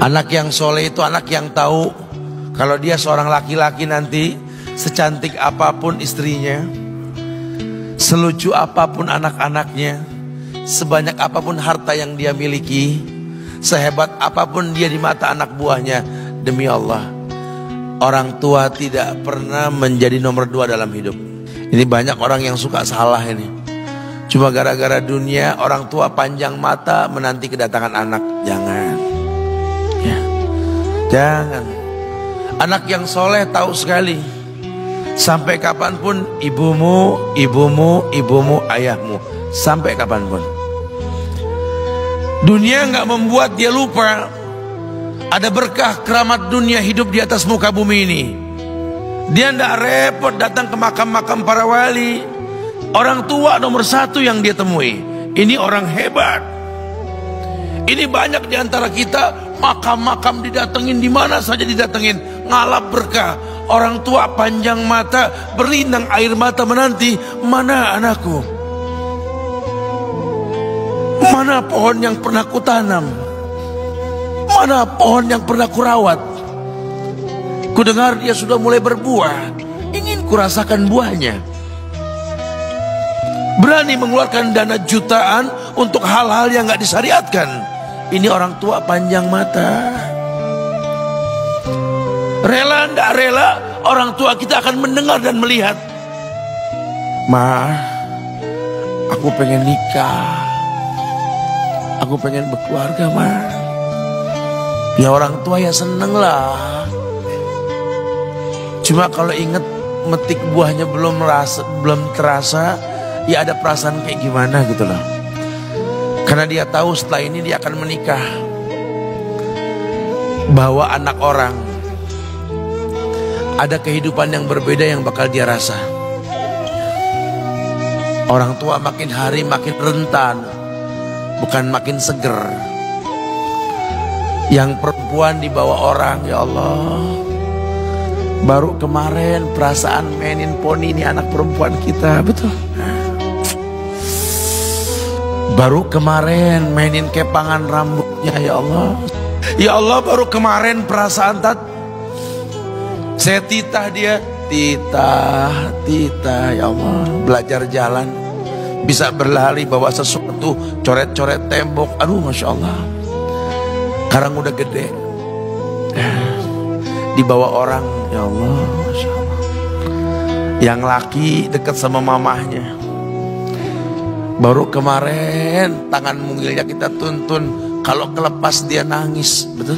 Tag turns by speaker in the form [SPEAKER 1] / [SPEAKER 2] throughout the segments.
[SPEAKER 1] Anak yang soleh itu anak yang tahu kalau dia seorang laki-laki nanti, secantik apapun istrinya, selucu apapun anak-anaknya, sebanyak apapun harta yang dia miliki, sehebat apapun dia di mata anak buahnya, demi Allah, orang tua tidak pernah menjadi nomor 2 dalam hidup. Ini banyak orang yang suka salah ini. Cuma gara-gara dunia, orang tua panjang mata menanti kedatangan anak. Jangan ya. Jangan. Anak yang soleh tahu sekali, sampai kapanpun ibumu, ayahmu. Sampai kapanpun. Dunia nggak membuat dia lupa ada berkah keramat dunia hidup di atas muka bumi ini. Dia nggak repot datang ke makam-makam para wali. Orang tua nomor 1 yang dia temui. Ini orang hebat. Ini banyak di antara kita makam-makam didatengin, di mana saja didatengin, ngalap berkah. Orang tua panjang mata, berlinang air mata menanti, mana anakku? Mana pohon yang pernah kutanam? Mana pohon yang pernah kurawat? Kudengar dia sudah mulai berbuah. Ingin kurasakan buahnya. Berani mengeluarkan dana jutaan untuk hal-hal yang gak disyariatkan. Ini orang tua panjang mata. Rela gak rela, orang tua kita akan mendengar dan melihat. Ma, aku pengen nikah, aku pengen berkeluarga, Ma. Ya orang tua ya seneng lah. Cuma kalau inget metik buahnya belum terasa, ya ada perasaan kayak gimana gitu loh. Karena dia tahu setelah ini dia akan menikah. Bahwa anak orang ada kehidupan yang berbeda yang bakal dia rasa. Orang tua makin hari makin rentan, bukan makin seger. Yang perempuan dibawa orang, ya Allah. Baru kemarin perasaan mainin poni ini anak perempuan kita, betul. Baru kemarin mainin kepangan rambutnya, ya Allah. Ya Allah, baru kemarin perasaan saya titah dia, titah, ya Allah. Belajar jalan, bisa berlari bawa sesuatu, coret-coret tembok, aduh Masya Allah. Sekarang udah gede, dibawa orang, ya Allah, Masya Allah. Yang laki dekat sama mamahnya. Baru kemarin tangan mungilnya kita tuntun, kalau kelepas dia nangis, betul.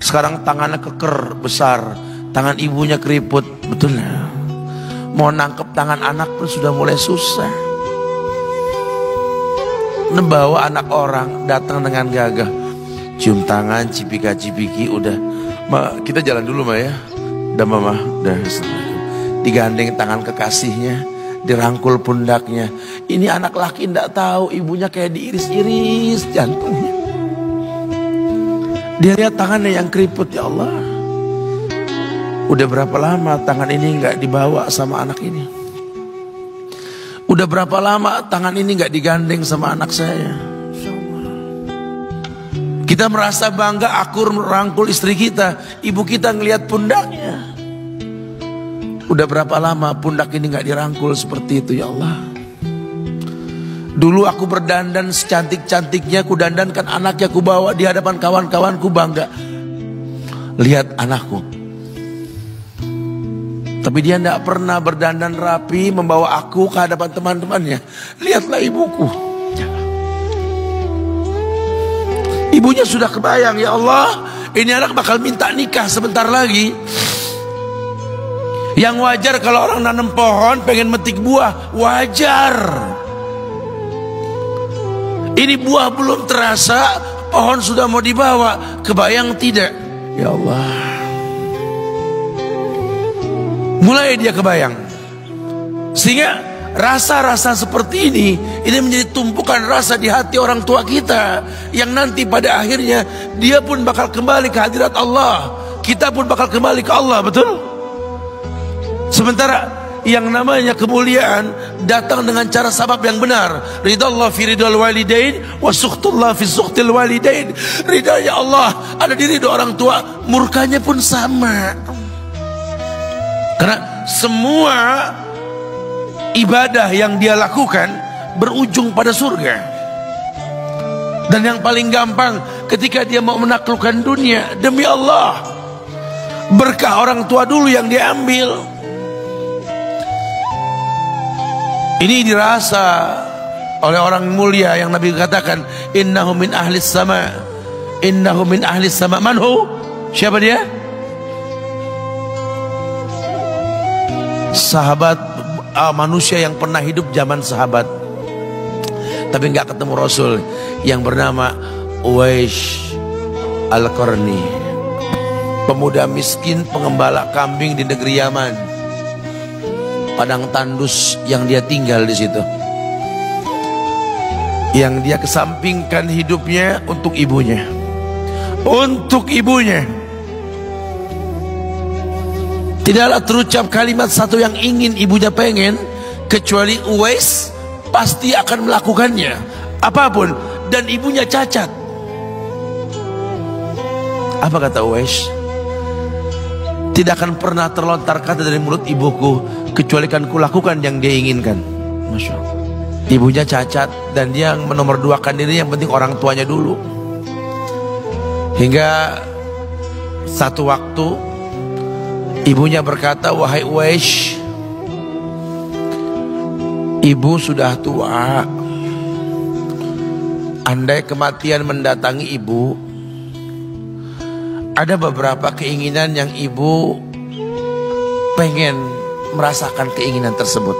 [SPEAKER 1] Sekarang tangannya keker besar, tangan ibunya keriput, betul. Mau nangkep tangan anak pun sudah mulai susah. Nebawa anak orang datang dengan gagah, cium tangan, cipika-cipiki, udah. Ma, kita jalan dulu Ma ya. Udah Mama, udah. Digandeng tangan kekasihnya, dirangkul pundaknya. Ini anak laki ndak tahu ibunya kayak diiris-iris jantungnya. Dia lihat tangannya yang keriput, ya Allah. Udah berapa lama tangan ini nggak dibawa sama anak ini? Udah berapa lama tangan ini nggak digandeng sama anak saya? Kita merasa bangga akur merangkul istri kita, ibu kita ngelihat pundaknya. Udah berapa lama pundak ini gak dirangkul seperti itu, ya Allah. Dulu aku berdandan secantik-cantiknya, ku dandankan anaknya, ku bawa di hadapan kawan-kawanku bangga. Lihat anakku. Tapi dia gak pernah berdandan rapi membawa aku ke hadapan teman-temannya. Lihatlah ibuku. Ibunya sudah kebayang, ya Allah, ini anak bakal minta nikah sebentar lagi. Yang wajar kalau orang nanam pohon pengen metik buah, wajar. Ini buah belum terasa, pohon sudah mau dibawa. Kebayang tidak? Ya Allah. Mulai dia kebayang. Sehingga rasa-rasa seperti ini menjadi tumpukan rasa di hati orang tua kita, yang nanti pada akhirnya dia pun bakal kembali ke hadirat Allah. Kita pun bakal kembali ke Allah, betul? Sementara yang namanya kemuliaan datang dengan cara sabab yang benar. Ridallah fi ridal walidain wa sukhtullah fi sukhtil walidain. Ridanya Allah ada di ridho orang tua, murkanya pun sama. Karena semua ibadah yang dia lakukan berujung pada surga. Dan yang paling gampang ketika dia mau menaklukkan dunia, demi Allah, berkah orang tua dulu yang dia ambil. Ini dirasa oleh orang mulia yang Nabi katakan, innahu min ahlis sama, innahu min ahlis sama. Manhu? Siapa dia? Sahabat manusia yang pernah hidup zaman sahabat tapi nggak ketemu Rasul, yang bernama Uwais Al-Qarni, pemuda miskin pengembala kambing di negeri Yaman. Padang tandus yang dia tinggal di situ, yang dia kesampingkan hidupnya untuk ibunya, untuk ibunya. Tidaklah terucap kalimat satu yang ingin ibunya pengen, kecuali Uwais pasti akan melakukannya apapun, dan ibunya cacat. Apa kata Uwais? Tidak akan pernah terlontar kata dari mulut ibuku kecuali kan kulakukan yang dia inginkan. Masya Allah. Ibunya cacat dan dia menomorduakan diri, yang penting orang tuanya dulu. Hingga satu waktu ibunya berkata, wahai Uwais, ibu sudah tua. Andai kematian mendatangi ibu, ada beberapa keinginan yang ibu pengen merasakan keinginan tersebut.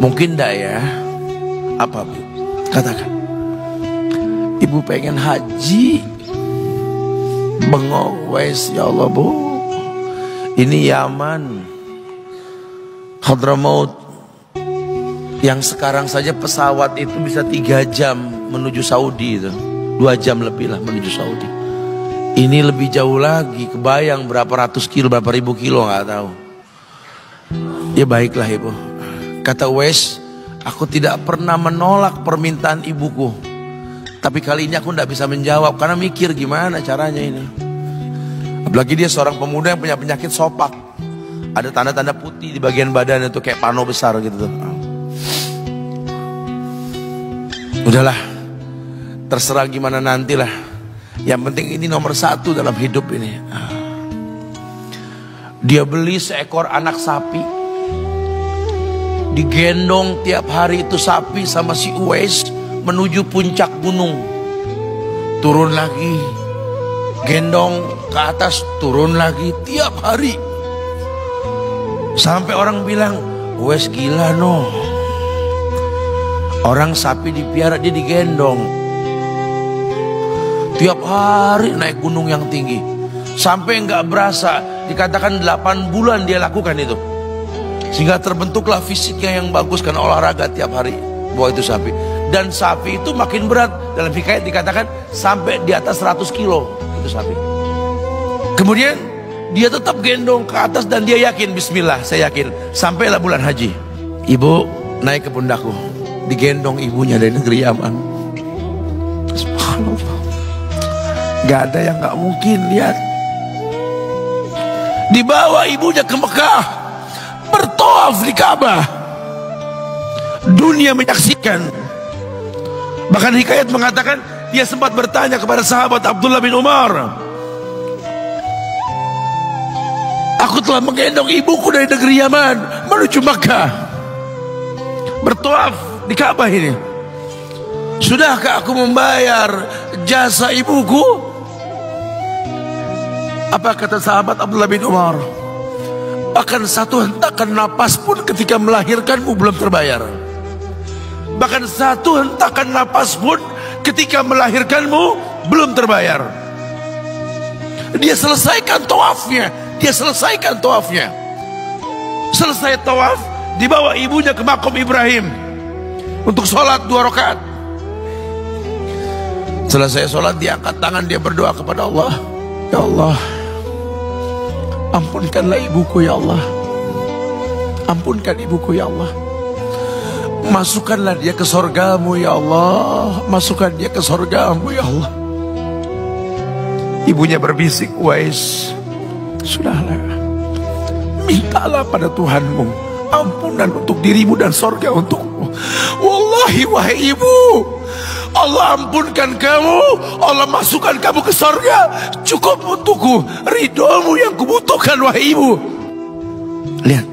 [SPEAKER 1] Mungkin enggak ya? Apa Bu? Katakan. Ibu pengen haji. Bengong, wes, ya Allah Bu, ini Yaman, Hadramaut, yang sekarang saja pesawat itu bisa 3 jam menuju Saudi itu. 2 jam lebih lah menuju Saudi. Ini lebih jauh lagi, kebayang berapa ratus kilo, berapa ribu kilo, nggak tahu. Ya baiklah ibu. Kata Uwais, aku tidak pernah menolak permintaan ibuku, tapi kali ini aku tidak bisa menjawab karena mikir gimana caranya ini. Apalagi dia seorang pemuda yang punya penyakit sopak, ada tanda-tanda putih di bagian badan itu kayak pano besar gitu tuh. Udahlah, terserah gimana nantilah. Yang penting ini nomor 1 dalam hidup ini. Dia beli seekor anak sapi, digendong tiap hari itu sapi sama si Uwais menuju puncak gunung. Turun lagi, gendong ke atas, turun lagi tiap hari. Sampai orang bilang, Uwais gila no. Orang sapi dipiara, dia digendong tiap hari naik gunung yang tinggi. Sampai nggak berasa, dikatakan 8 bulan dia lakukan itu. Sehingga terbentuklah fisiknya yang bagus karena olahraga tiap hari bawa itu sapi. Dan sapi itu makin berat, dalam hikayat dikatakan sampai di atas 100 kilo itu sapi. Kemudian dia tetap gendong ke atas dan dia yakin, bismillah saya yakin. Sampailah bulan haji, ibu naik ke pundakku, digendong ibunya dari negeri Yaman. Subhanallah, gak ada yang gak mungkin. Lihat, dibawa ibunya ke Mekah, bertawaf di Ka'bah, dunia menyaksikan. Bahkan hikayat mengatakan dia sempat bertanya kepada sahabat Abdullah bin Umar, aku telah menggendong ibuku dari negeri Yaman menuju Mekah, bertawaf di Ka'bah ini. Sudahkah aku membayar jasa ibuku? Apa kata sahabat Abdullah bin Umar? Bahkan satu hentakan napas pun ketika melahirkanmu belum terbayar. Bahkan satu hentakan napas pun ketika melahirkanmu belum terbayar. Dia selesaikan tawafnya. Dia selesaikan tawafnya. Selesai tawaf, dibawa ibunya ke makam Ibrahim untuk sholat 2 rakaat. Selesai sholat, dia angkat tangan, dia berdoa kepada Allah, ya Allah, ampunkanlah ibuku ya Allah. Ampunkan ibuku ya Allah. Masukkanlah dia ke sorgamu ya Allah. Masukkan dia ke sorgamu ya Allah. Ibunya berbisik, Uwais, sudahlah, mintalah pada Tuhanmu ampunan untuk dirimu dan sorga untukmu. Wallahi wahai ibu, Allah ampunkan kamu, Allah masukkan kamu ke sorga, cukup untukku ridhomu yang kubutuhkan wahai ibu. Lihat,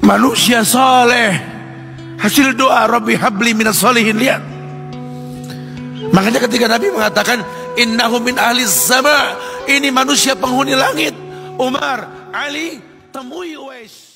[SPEAKER 1] manusia saleh, hasil doa Rabbi habli minas solihin. Lihat, makanya ketika Nabi mengatakan innahu min ahli sama, ini manusia penghuni langit, Umar, Ali, temui Uwais.